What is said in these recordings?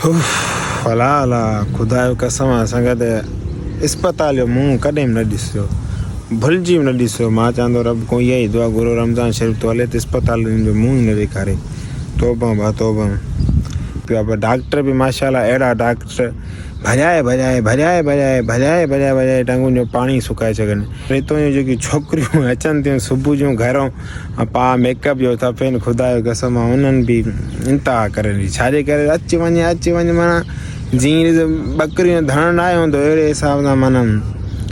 अला अला खुदा जो कसम असांखे त इस्पताल जो मुंहुं कॾहिं बि न ॾिसियो, भुलिजी बि न ॾिसियो। मां चवंदो रब को इहा ई दुआ घुरो, रमज़ान शरीफ़ तो हले त इस्पताल जो मुंहुं ई न ॾेखारे। तौबा बा तौबा पिया पर डॉक्टर बि माशाल्लाह अहिड़ा डॉक्टर भॼाए टंगुनि जो पाणी सुकाए सघनि। हितां जूं जेकी छोकिरियूं अचनि थियूं सुबुह जूं घरों मेकअप जो थपेनि, ख़ुदा जो कसम आहे उन्हनि बि इंतिहा करे छाजे करे अची वञे माना जीअं ॿकरियूं धण आयो हूंदो अहिड़े हिसाब सां माना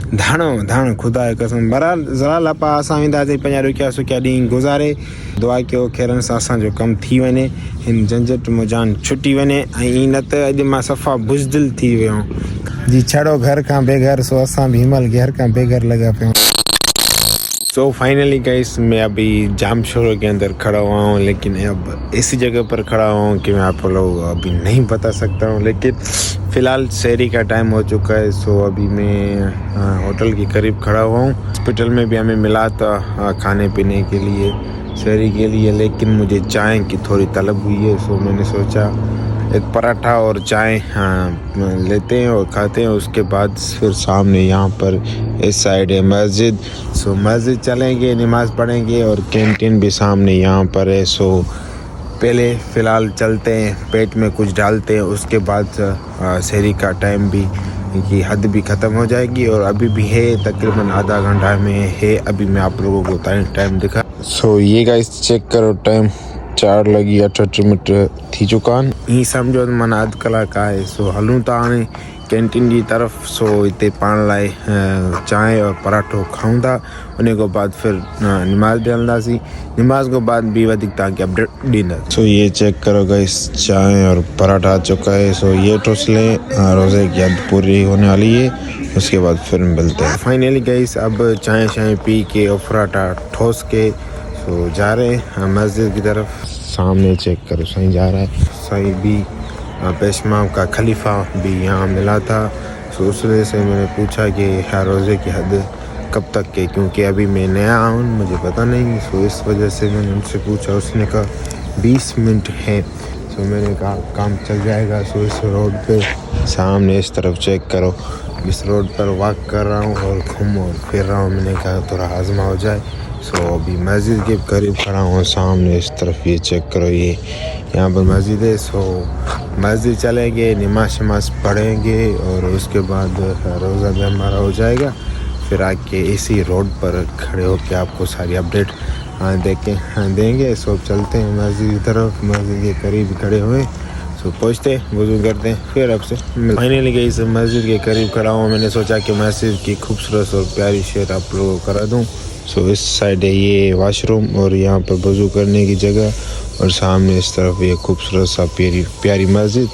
धाणो ख़ुदा जो कसम। बहरहाल ज़रा लपा असां वेंदासीं पंहिंजा ॾुखिया सुखिया ॾींहं गुज़ारे, दुआ कयो खैरनि सां असांजो कमु थी वञे, हिन झंझट मां जान छुटी वञे। ऐं न त अॼु मां सफ़ा बुज़दिल थी वियो जी, छड़ो घर खां बेघर, सो असां भी हिमल घर का बेघर लगा पे। सो फाइनली गाइस मैं अभी जामशोरो के अंदर खड़ा हुआ हूँ, लेकिन अब ऐसी जगह पर खड़ा हूँ कि मैं आप लोगों को अभी नहीं बता सकता हूँ। लेकिन फ़िलहाल शहरी का टाइम हो चुका है, सो अभी मैं होटल के करीब खड़ा हुआ हूँ। हॉस्पिटल में भी हमें मिला था खाने पीने के लिए, शहरी के लिए, लेकिन मुझे चाय की थोड़ी तलब हुई है। सो मैंने सोचा एक पराठा और चाय लेते हैं और खाते हैं, उसके बाद फिर सामने यहाँ पर इस साइड है मस्जिद। सो मस्जिद चलेंगे, नमाज़ पढ़ेंगे और कैंटीन भी सामने यहाँ पर है। सो पहले फ़िलहाल चलते हैं, पेट में कुछ डालते हैं, उसके बाद शहरी का टाइम भी की हद भी ख़त्म हो जाएगी। और अभी भी है तकरीबन आधा घंटा में है, अभी मैं आप लोगों को टाइम दिखा। सो ये गाइस चेक करो टाइम 4 लगी 38 मिनट थी चुका आहिनि। हीअं सम्झो त माना अधु कलाकु आहे। सो हलूं था हाणे कैंटीन जी तरफ़। सो हिते पाण लाइ चांहि और पराठो खाऊं था, उन खां बाद फिर नमाज़ बि हलंदासीं, नमाज़ खां बाद भी वधीक तव्हांखे अपडेट ॾींदासीं। सो ये चेक करो गाइस, चाय और पराठा आ चुका है। सो ये ठोस लें, रोज़े की हद पूरी होने वाली है, उसके बाद फिर मिलते हैं। फाइनली गाइस अब चाय पी के और पराठा ठोस के तो जा रहे हैं मस्जिद की तरफ। सामने चेक करो साईं जा रहा है, साईं भी पेशमाम का खलीफा भी यहाँ मिला था। सो उस वजह से मैंने पूछा कि रोज़े की हद कब तक के, क्योंकि अभी मैं नया हूँ, मुझे पता नहीं। सो इस वजह से मैंने उनसे पूछा, उसने कहा 20 मिनट है। सो मैंने कहा काम चल जाएगा। सो इस रोड पे सामने इस तरफ चेक करो, इस रोड पर वॉक कर रहा हूँ और घूम और फिर रहा हूँ। मैंने कहा थोड़ा हाजमा हो जाए। सो अभी मस्जिद के करीब खड़ा हूँ, सामने इस तरफ ये चेक करो, ये यहाँ पर मस्जिद है। सो मस्जिद चलेंगे, नमाज शमाज पढ़ेंगे और उसके बाद रोज़ा भी हमारा हो जाएगा। फिर आके इसी रोड पर खड़े होकर आपको सारी अपडेट देंगे। सो चलते हैं मस्जिद की तरफ, मस्जिद के करीब खड़े हुए। सो पहुँचते वज़ू करते हैं, फिर आपसे फाइनली गई इस मस्जिद के करीब खड़ा हूँ। मैंने सोचा कि मस्जिद की खूबसूरत और प्यारी शेर आप लोगों को करा दूँ। सो इस साइड है ये वॉशरूम और यहाँ पर वज़ू करने की जगह, और सामने इस तरफ ये खूबसूरत सा प्यारी मस्जिद।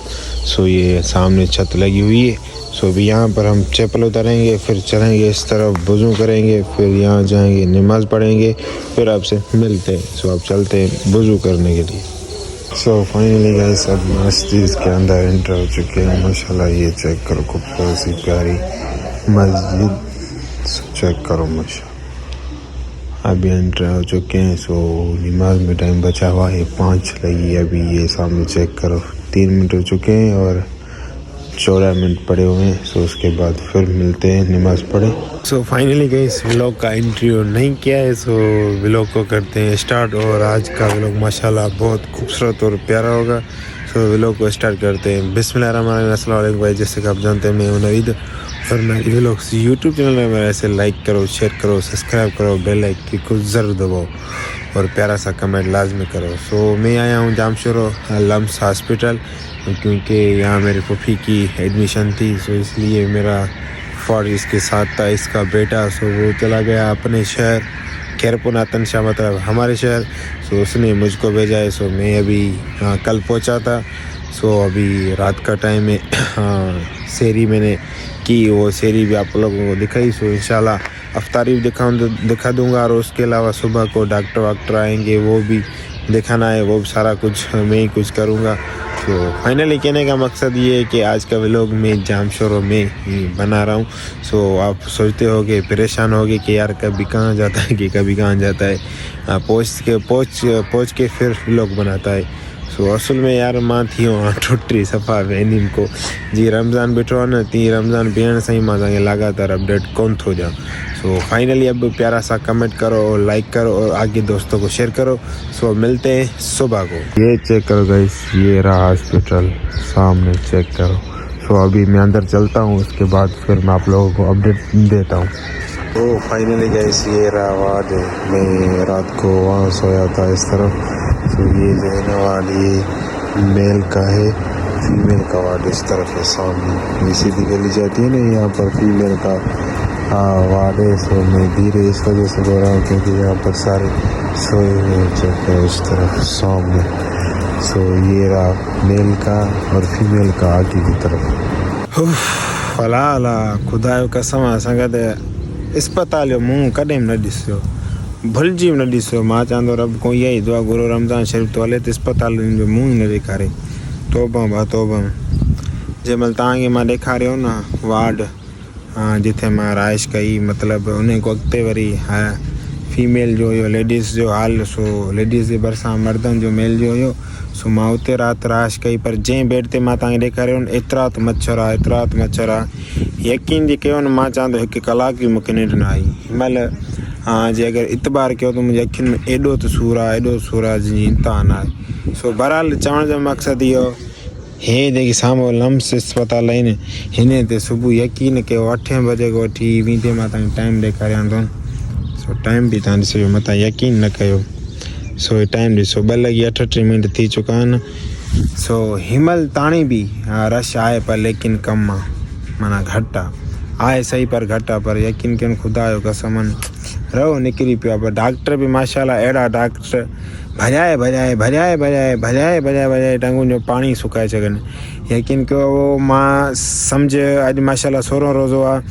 सो ये सामने छत लगी हुई है। सो अभी यहाँ पर हम चप्पल उतारेंगे, फिर चलेंगे इस तरफ, वज़ू करेंगे, फिर यहाँ जाएंगे, नमाज़ पढ़ेंगे, फिर आपसे मिलते हैं। सो आप चलते हैं वज़ू करने के लिए। सो फाइनली गाइस अब मस्जिद के अंदर एंटर हो चुके हैं। माशाल्लाह ये चेक करो, खूबसूरत सी प्यारी मस्जिद, चेक करो माशाल्लाह। अभी एंटर हो चुके हैं। सो नमाज में टाइम बचा हुआ है, 5 लगी अभी। ये सामने चेक करो 3 मिनट हो चुके हैं और 14 मिनट पड़े हुए हैं। सो उसके बाद फिर मिलते हैं, नमाज पढ़े। सो फाइनली गई इस व्लॉग का इंटरव्यू नहीं किया है, सो व्लॉग को करते हैं स्टार्ट। और आज का व्लॉग माशाल्लाह बहुत खूबसूरत और प्यारा होगा। सो व्लॉग को स्टार्ट करते हैं। बिस्मिल्लाहिर्रहमानिर्रहीम। अस्सलाम वालेकुम भाई, जैसे कि आप जानते हैं मैं हूं नवीद और मेरे व्लॉग्स यूट्यूब चैनल में मेरा ऐसे लाइक करो, शेयर करो, सब्सक्राइब करो, बेल आइकन को ज़रूर दबाओ और प्यारा सा कमेंट लाजमी करो। सो मैं आया हूँ जामशोरो लम्स हॉस्पिटल, क्योंकि यहाँ मेरे फूफी की एडमिशन थी। सो इसलिए मेरा फॉर इसके साथ था, इसका बेटा। सो वो चला गया अपने शहर खैरपुना तनशा, मतलब हमारे शहर। सो उसने मुझको भेजा है। सो मैं अभी कल पहुँचा था। सो अभी रात का टाइम है। शेरी मैंने की, वो शेरी भी आप लोगों को दिखाई। सो इंशाल्लाह अफ्तारी भी दिखा दूँगा, और उसके अलावा सुबह को डॉक्टर वाक्टर आएंगे, वो भी दिखाना है, वो सारा कुछ मैं ही कुछ करूँगा। तो फाइनली कहने का मकसद ये है कि आज का व्लॉग मैं जामशोरो में ही बना रहा हूँ। सो आप सोचते होगे, परेशान होगे कि यार कभी कहाँ जाता है कि कभी कहाँ जाता है, पहुँच के फिर व्लॉग बनाता है। सो असल में यार मां थी वियो आहियां टुटी सफ़ा वेंदीम को जी रमज़ान बीठो आहे न तीअं रमज़ान बीहण सां ई मां तव्हांखे लगातार अपडेट कोन थो ॾियां। सो फाइनली अब प्यारा सा कमेंट करो और लाइक करो और आगे दोस्तों को शेयर करो। सो मिलते हैं सुबह को। ये चेक करो गाइस, ये रहा हॉस्पिटल सामने, चेक करो। सो अभी मैं अंदर चलता हूँ, उसके बाद फिर मैं आप लोगों को अपडेट देता हूँ। तो फाइनली गाइस ये रहा वार्ड, मैं रात को वहाँ सोया था इस तरफ। तो ये जो है ना वार्ड, ये मेल का है, फीमेल का वार्ड इस तरफ है सामने। ये सीधी गली जाती है ना, यहाँ पर फीमेल का वार्ड है। सो मैं धीरे इस वजह से बोल रहा हूँ क्योंकि यहाँ पर सारे सोए हुए चेक है इस तरफ सामने। सो ये रहा मेल का और फीमेल का आगे की तरफ। अला अला खुदा जो कसम असांखे त अस्पताल जो मुंहुं कॾहिं बि न ॾिसियो, भुलिजी बि न ॾिसियो। मां चवंदो रब को इहा ई दुआ घुरो रमज़ान शरीफ़ तो हले त अस्पताल जो मुंहुं ई न ॾेखारे। तौबा बा तौबा। जंहिं महिल तव्हांखे मां ॾेखारियो न वार्ड जिथे मां राइश कई, मतिलबु उन खां अॻिते वरी फीमेल जो हुयो, लेडीज़ जो हाल। सो लेडीज़ जे भरिसां मर्दनि जो मेल जो हुयो। सो मां उते राति राइश कई, पर जंहिं बेड ते मां तव्हांखे ॾेखारियो न एतिरा त मच्छर आहे, एतिरा त मच्छर आहे। यकीन जी कयो न, मां चवां थो 1 कलाक बि मूंखे निंड न आई। हिनमहिल जे अगरि इतबार कयो त मुंहिंजी अखियुनि में एॾो त सूरु आहे, एॾो सूरु आहे जंहिंजी इंतिहा न आहे। सो बहरहाल चवण जो मक़सदु इहो, हे जेकी साम्हूं लम्स अस्पताल आहिनि, हिन ते सुबुह यकीन कयो 8 बजे खां वठी 20 मां तव्हांखे टाइम ॾेखारियां थो। सो टाइम बि तव्हां ॾिसो, मथां यकीन न कयो। सो टाइम ॾिसो 2:38 थी चुका आहिनि। सो हिनमहिल ताणी बि रश आहे, पर लेकिन कम आहे, माना घटि आहे सही, पर घटि आहे। पर यकीन कयो खुदा जो कसम रहो निकिरी पियो आहे। पर डॉक्टर बि माशाल्लाह अहिड़ा डॉक्टर भॼाए भॼाए भॼाए भॼाए भॼाए भॼाए भॼाए टंगुनि जो पाणी सुकाए छॾनि। यकीन कयो उहो मां सम्झ अॼु माशाल्लाह 16 रोज़ो आहे,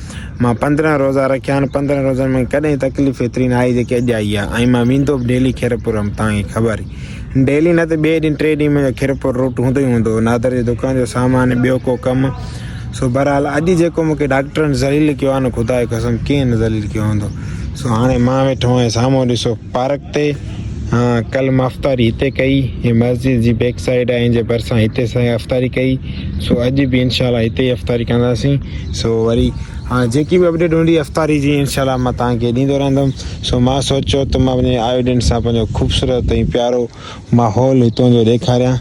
मां 15 रोज़ा रखिया आहिनि। 15 रोज़नि में कॾहिं तकलीफ़ एतिरी न आई जेकी अॼु आई आहे। ऐं मां वेंदो बि डेली खीरपुरम, तव्हांखे ख़बर ई, डेली न त ॿिए ॾींहुं 3 ॾींहं में खीरपुर रूट हूंदो ई हूंदो, नादर जी दुकान जो सामान, ॿियो को कमु। सो बहरहाल अॼु जेको मूंखे डॉक्टरनि ज़लील कयो आहे न, खुदा जी कसम कीअं न ज़लील कयो हूंदो। सो हाणे मां वेठो आहियां साम्हूं ॾिसो पार्क ते। कल्ह मां अफ़्तारी हिते कई, हे मस्जिद जी बैक साइड आहे, जे भरिसां हिते अफ़्तारी कई। सो अॼु बि इनशाला हिते ई अफ़्तारी कंदासीं। सो वरी जेकी बि अपडेट हूंदी अफ़्तारी जी इनशाला मां तव्हांखे ॾींदो रहंदुमि। सो मां सोचियो त मां पंहिंजे आयोडीन सां पंहिंजो ख़ूबसूरत ऐं प्यारो माहौल हितां जो ॾेखारियां।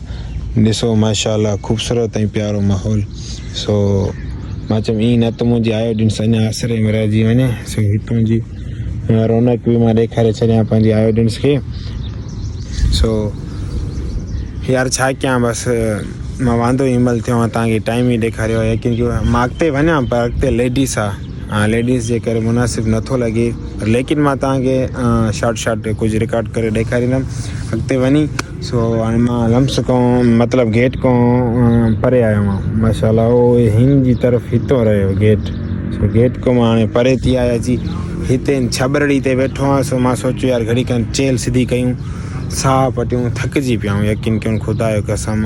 ॾिसो माशाल्लाह ख़ूबसूरत ऐं प्यारो माहौल। सो मां चयुमि ईअं न त मुंहिंजी आयोडीन अञा आसिरे में रहिजी वञे। सो हितां जी रौनक बि मां ॾेखारे छॾियां पंहिंजी आयोडीन्स खे। सो यार छा कयां, बसि मां वांदो ई महिल थियो आहे, तव्हांखे टाइम ई ॾेखारियो आहे। यकीन कयो मां अॻिते वञा, पर अॻिते लेडीस आहे, लेडीस जे करे मुनासिबु नथो लॻे। लेकिन मां तव्हांखे शॉर्ट कुझु रिकॉर्ड करे ॾेखारींदुमि अॻिते वञी। सो हाणे मां लम्स खां मतिलबु गेट खां परे आयो आहियां माशाल्लाह, उहो हिन जी तरफ़ हितो रहियो गेट। सो गेट खां मां हाणे परे थी आया अची हिते छबरड़ी ते वेठो आहियां। सो मां सोचियो यार घड़ी खनि चेल सिधी कयूं, साह पटियूं, थकिजी पिया आहियूं यकीन कयो खुदा जो कसम।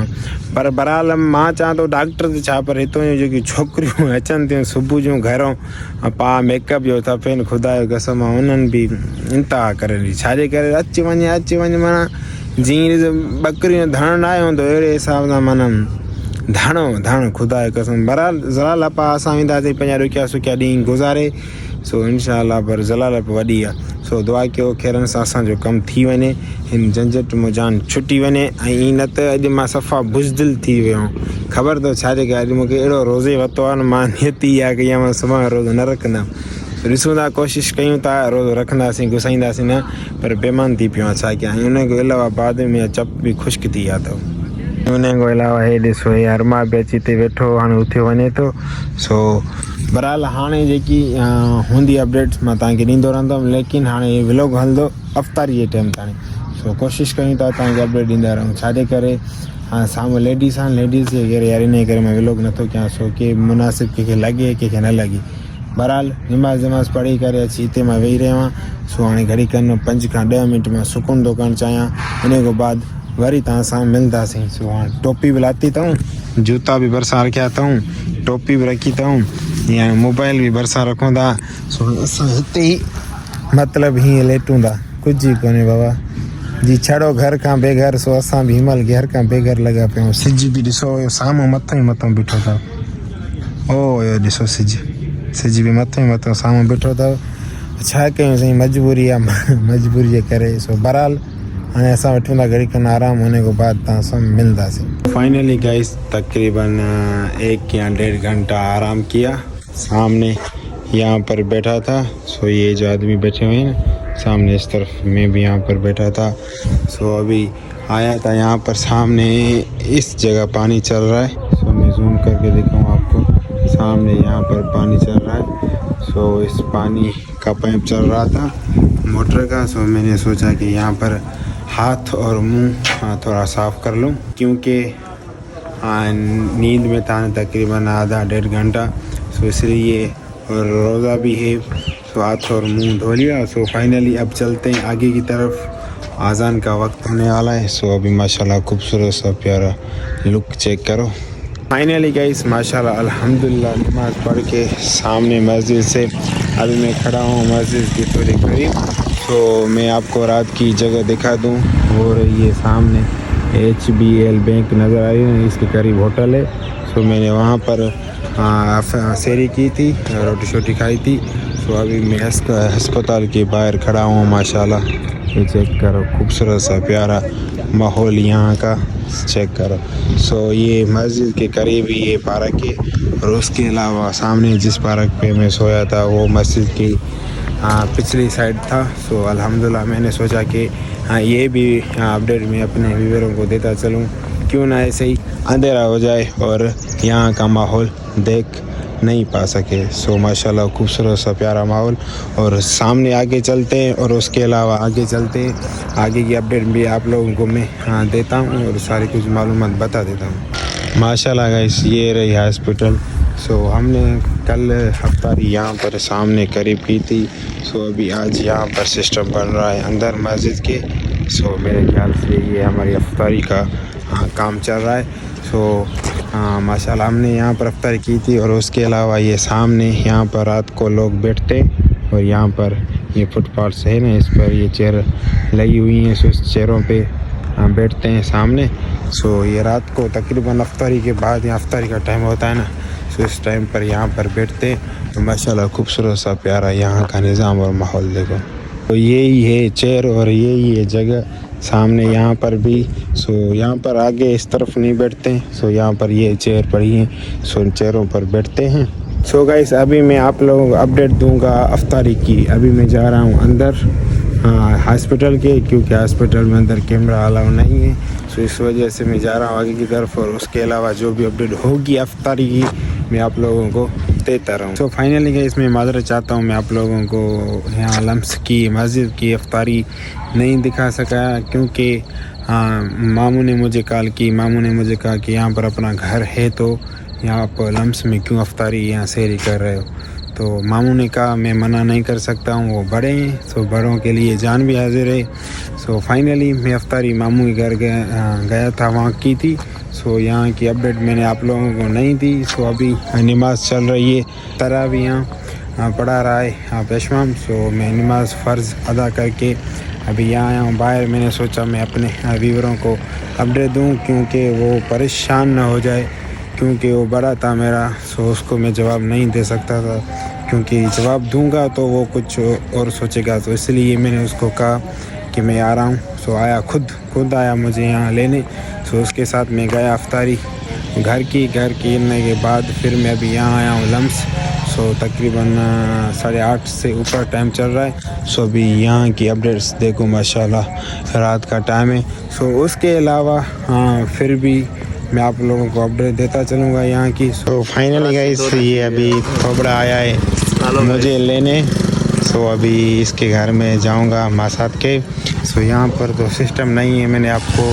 पर बहरहाल मां चवां थो डॉक्टर त छा, पर हितां जूं जेकी छोकिरियूं अचनि थियूं सुबुह जूं घरों पा मेकअप जो था थियनि, खुदा जो कसम उन्हनि बि इंतिहा करे ॾी। छाजे करे अची वञे माना जीअं ॿकरियूं धण न आयो हूंदो, अहिड़े हिसाब सां माना धण खुदा जो कसम। बहरहाल ज़लाल पा असां वेंदासीं पंहिंजा ॾुखिया सुखिया ॾींहं गुज़ारे। सो इनशाला पर ज़लाल वॾी आहे। सो दुआ कयो खैरन सां असांजो कमु थी वञे, हिन झंझट मां जान छुटी वञे। ऐं ईअं न त अॼु मां सफ़ा बुज़दिल थी वियो आहियां, ख़बर अथव छाजे करे अॼु मूंखे अहिड़ो रोज़े वरितो आहे न, मां नियति इहा कई आहे मां सुभाणे रोज़ो न रखंदुमि। ॾिसूं था कोशिशि कयूं था रोज़ो रखंदासीं, घुसाईंदासीं न, पर बेमान थी पियो आहे छा कयां। ऐं उन खां अलावा बाद में चप बि ख़ुश्क थी विया अथव। उन खां अलावा हे ॾिसो यार मां बि अची हिते वेठो हाणे उथियो वञे थो। सो बहरहाल हाणे जेकी हूंदी अपडेट्स मां तव्हांखे ॾींदो रहंदुमि, लेकिन हाणे व्लॉग हलंदो अफ़्तारी जे टाइम ताणी। सो कोशिशि कयूं था तव्हांखे अपडेट ॾींदा रहूं। छाजे करे हाणे साम्हूं लेडीस आहिनि, लेडीस जे करे यार इन करे मां व्लॉग नथो कयां। सो के मुनासिबु कंहिंखे लॻे कंहिंखे न लॻे। बहरहाल नमाज़ पढ़ी करे अची हिते मां वेही रहियो आहियां। सो हाणे घड़ी खनि 5 खां 10 मिंट मां सुकून थो करणु चाहियां, इन खां बाद वरी तव्हां सां मिलंदासीं। सो हाणे टोपी बि लाथी अथऊं, जूता बि भरिसां रखिया अथऊं, टोपी बि रखी अथऊं, या मोबाइल बि भरिसां रखूं था। सो असां हिते ई मतिलबु हीअं लेटूं था, कुझु ई कोन्हे बाबा। जी छड़ो घर का बेघर सो असां भी हिमल घर का बेघर लगा पे सिज भी ॾिसो साम्हूं मथां ई मथां बीठो अथव ओ यो ॾिसो सिज भी मथां ई मथां साम्हूं बीठो अथव छा कयूं साईं मजबूरी आहे मजबूरी जे करे सो बहरहाल हाणे असां वठूं था घड़ी खनि आराम होने को बाद तव्हां सां मिलंदासीं फाइनली गाइस तकरीबन 1 या 1.5 घंटा आराम किया सामने यहाँ पर बैठा था सो ये जो आदमी बैठे हुए हैं सामने इस तरफ मैं भी यहाँ पर बैठा था सो अभी आया था यहाँ पर सामने इस जगह पानी चल रहा है सो मैं जूम करके दिखाऊँ आपको सामने यहाँ पर पानी चल रहा है सो इस पानी का पाइप चल रहा था मोटर का सो मैंने सोचा कि यहाँ पर हाथ और मुंह थोड़ा साफ़ कर लूँ क्योंकि नींद में था तकरीबन आधा 1.5 घंटा सो इसलिए और रोज़ा भी है सो हाथ और मुंह धो लिया सो फाइनली अब चलते हैं आगे की तरफ आज़ान का वक्त होने वाला है सो अभी माशाल्लाह खूबसूरत सा प्यारा लुक चेक करो फाइनली गाइस माशाल्लाह अल्हम्दुलिल्लाह नमाज पढ़ के सामने मस्जिद से अभी मैं खड़ा हूँ मस्जिद की थोड़ी करीब तो मैं आपको रात की जगह दिखा दूँ और ये सामने HBL बैंक नज़र आ रही है इसके करीब होटल है सो मैंने वहाँ पर सैरी की थी रोटी शोटी खाई थी सो अभी मैं अस्पताल के बाहर खड़ा हूँ माशाल्लाह ये चेक करो खूबसूरत सा प्यारा माहौल यहाँ का चेक करो सो ये मस्जिद के करीब ही ये पार्क है और उसके अलावा सामने जिस पार्क पे मैं सोया था वो मस्जिद की पिछली साइड था सो अल्हम्दुलिल्लाह मैंने सोचा कि ये भी अपडेट मैं अपने व्यूअरों को देता चलूँ क्यों ना ऐसे ही अंधेरा हो जाए और यहाँ का माहौल देख नहीं पा सके सो माशाल्लाह खूबसूरत सा प्यारा माहौल और सामने आगे चलते हैं और उसके अलावा आगे चलते हैं आगे की अपडेट भी आप लोगों को मैं देता हूँ और सारी कुछ मालूमात बता देता हूँ माशाल्लाह गाइस ये रही हॉस्पिटल सो हमने कल अफ्तारी यहाँ पर सामने करीब की थी सो अभी आज यहाँ पर सिस्टम बन रहा है अंदर मस्जिद के सो मेरे ख्याल से ये हमारी अफ्तारी का काम चल रहा है सो माशाल्लाह हमने यहाँ पर अफ्तारी की थी और उसके अलावा ये सामने यहाँ पर रात को लोग बैठते और यहाँ पर ये फुटपाथ से है ना इस पर ये चेयर लगी हुई हैं सो इस चेयरों पे बैठते हैं सामने सो ये रात को तकरीबन अफ्तारी के बाद या अफ्तारी का टाइम होता है ना सो इस टाइम पर यहाँ पर बैठते हैं तो माशाल्लाह खूबसूरत सा प्यारा यहाँ का निज़ाम और माहौल देखो तो यही है चेयर और यही है जगह सामने यहाँ पर भी सो यहाँ पर आगे इस तरफ नहीं बैठते हैं सो यहाँ पर ये चेयर पड़ी हैं सो इन चेयरों पर बैठते हैं सो गाइस अभी मैं आप लोगों को अपडेट दूंगा अफ्तारी की अभी मैं जा रहा हूँ अंदर हॉस्पिटल के क्योंकि हॉस्पिटल में अंदर कैमरा अलाउ नहीं है सो इस वजह से मैं जा रहा हूँ आगे की तरफ और उसके अलावा जो भी अपडेट होगी अफ्तारी की मैं आप लोगों को देता रहूँ सो फाइनली गाइस मैं माजरत चाहता हूँ मैं आप लोगों को यहाँ लम्स की मस्जिद की अफ्तारी नहीं दिखा सका क्योंकि मामू ने मुझे कॉल की मामू ने मुझे कहा कि यहाँ पर अपना घर है तो यहाँ पर लम्स में क्यों अफ्तारी यहाँ सैरी कर रहे हो तो मामू ने कहा मैं मना नहीं कर सकता हूँ वो बड़े हैं सो बड़ों के लिए जान भी हाजिर है सो फाइनली मैं अफ्तारी मामू के घर गया था वहाँ की थी सो यहाँ की अपडेट मैंने आप लोगों को नहीं दी सो अभी नमाज चल रही है तरावी यहाँ पढ़ा रहा है पेशवाम सो मैं नमाज फ़र्ज़ अदा करके अभी यहाँ आया हूँ बाहर मैंने सोचा मैं अपने व्यूअरों को अपडेट दूँ क्योंकि वो परेशान ना हो जाए क्योंकि वो बड़ा था मेरा सो उसको मैं जवाब नहीं दे सकता था क्योंकि जवाब दूंगा तो वो कुछ और सोचेगा तो इसलिए मैंने उसको कहा कि मैं आ रहा हूँ सो आया खुद आया मुझे यहाँ लेने सो उसके साथ मैं गया अफ्तारी घर की गिरने के बाद फिर मैं अभी यहाँ आया हूँ लम्स सो तकरीबन 8:30 से ऊपर टाइम चल रहा है सो अभी यहाँ की अपडेट्स देखो माशाल्लाह रात का टाइम है सो उसके अलावा फिर भी मैं आप लोगों को अपडेट देता चलूँगा यहाँ की सो फाइनली गाइस ये अभी खोबड़ा आया है मुझे लेने सो अभी इसके घर में जाऊँगा मासात के सो यहाँ पर तो सिस्टम नहीं है मैंने आपको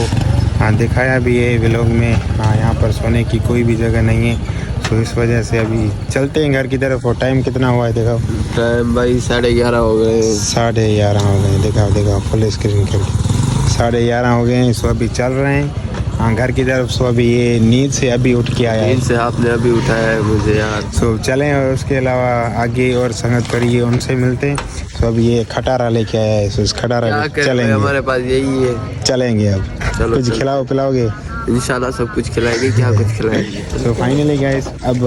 दिखाया भी है व्लॉग में यहाँ पर सोने की कोई भी जगह नहीं है तो इस वजह से अभी चलते हैं घर की तरफ और टाइम कितना हुआ है देखो टाइम भाई 11:30 हो गए 11:30 हो गए देखा फुल स्क्रीन करके 11:30 हो गए हैं सो अभी चल रहे हैं हाँ घर की तरफ। सो अभी ये नींद से अभी उठ के आया है। नींद से आपने अभी उठाया है मुझे यार। सो चलें और उसके अलावा आगे और संगत करिए, उनसे मिलते हैं। सो अब ये खटारा लेके आया है, सो इस खटारा क्या पे करें, चलेंगे। हमारे पास यही है। चलेंगे अब। चलो, कुछ चलो। खिलाओ पिलाओगे? इंशाल्लाह सब कुछ खिलाएंगे, क्या कुछ खिलाएंगे। सो फाइनली गाइस अब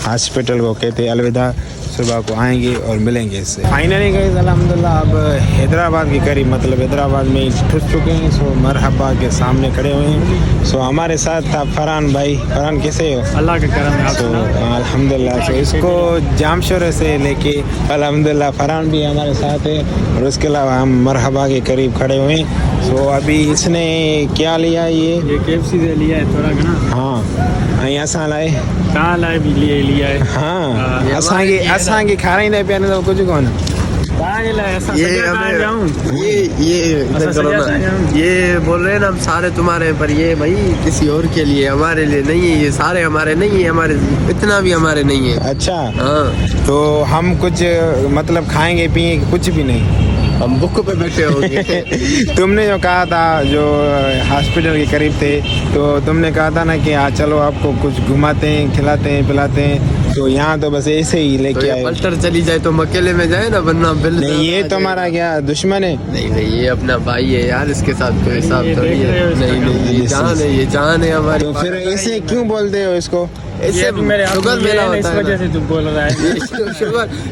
हॉस्पिटल को कहते हैं अलविदा। सुबह को आएंगे और मिलेंगे इससे। फाइनली गाइस अल्हम्दुलिल्लाह अब हैदराबाद के करीब, मतलब हैदराबाद में ठुस चुके हैं। सो मरहबा के सामने खड़े हुए हैं। सो हमारे साथ था फरहान भाई। फरहान कैसे हो? अल्लाह का करम है। सो अल्हम्दुलिल्लाह। सो इसको जामशोरे से लेके अल्हम्दुलिल्लाह फरहान भी हमारे साथ है। और उसके अलावा हम मरहबा के करीब खड़े हुए हैं। सो अभी इसने क्या लिया ये KFC से लिया है थोड़ा घना। हाँ यहाँ सां लाए। कहाँ लाए भी लिया है। हाँ ये असांखे हमारे असांखे खाराईंदे पिया न त कुझु कोन। कहाँ ये लाए? ऐसा ये सजा कहाँ जाऊँ? हमें ये अच्छा, करो सजा ना। से जाऊँ। ये बोल रहे हैं ना हम सारे तुम्हारे हैं, पर ये भाई किसी और के लिए, हमारे लिए नहीं है। ये सारे हमारे नहीं है, हमारे इतना भी हमारे नहीं है। अच्छा हाँ, तो हम कुछ मतलब खाएंगे पिएंगे कुछ भी नहीं। हम बुक पे बैठे होंगे। तुमने जो कहा था, जो हॉस्पिटल के करीब थे, तो तुमने कहा था ना कि हाँ चलो आपको कुछ घुमाते हैं, खिलाते हैं, पिलाते हैं। तो यहाँ तो बस ऐसे ही तो लेके ये आए। पलटर चली जाए तो हम अकेले में जाए ना, वरना बिल नहीं ये तुम्हारा क्या दुश्मन है? नहीं नहीं, ये अपना भाई है यार, इसके साथ कोई हिसाब ये थोड़ी देख रहे हो है। इसका नहीं नहीं, ये जान है, ये जान है हमारी। तो फिर ऐसे क्यों बोलते हो इसको? ये इससे भी मेरे हाथ शुगर में मेरा है ना, इस होता है वजह ना। से तू बोल रहा है।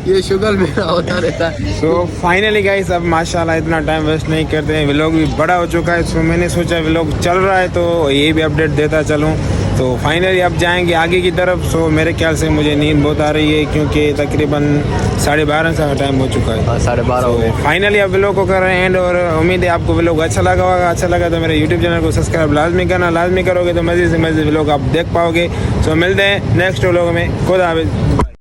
ये शुगर मेरा होता रहता है। सो फाइनली गाइस अब माशाल्लाह इतना टाइम वेस्ट नहीं करते हैं। व्लॉग भी बड़ा हो चुका है। सो मैंने सोचा व्लॉग चल रहा है तो ये भी अपडेट देता चलूँ। तो फाइनली अब जाएंगे आगे की तरफ। सो मेरे ख्याल से मुझे नींद बहुत आ रही है, क्योंकि तकरीबन 12:30 का टाइम हो चुका है। 12:30 हो गए। फाइनली अब व्लॉग को कर रहे हैं एंड। और उम्मीद है आपको व्लॉग अच्छा लगा होगा। अच्छा लगा तो मेरे यूट्यूब चैनल को सब्सक्राइब लाजमी करना। लाजमी करोगे तो मज़ीद से मज़ीद व्लॉग आप देख पाओगे। सो मिलते हैं नेक्स्ट व्लॉग में। खुदा हाफिज़।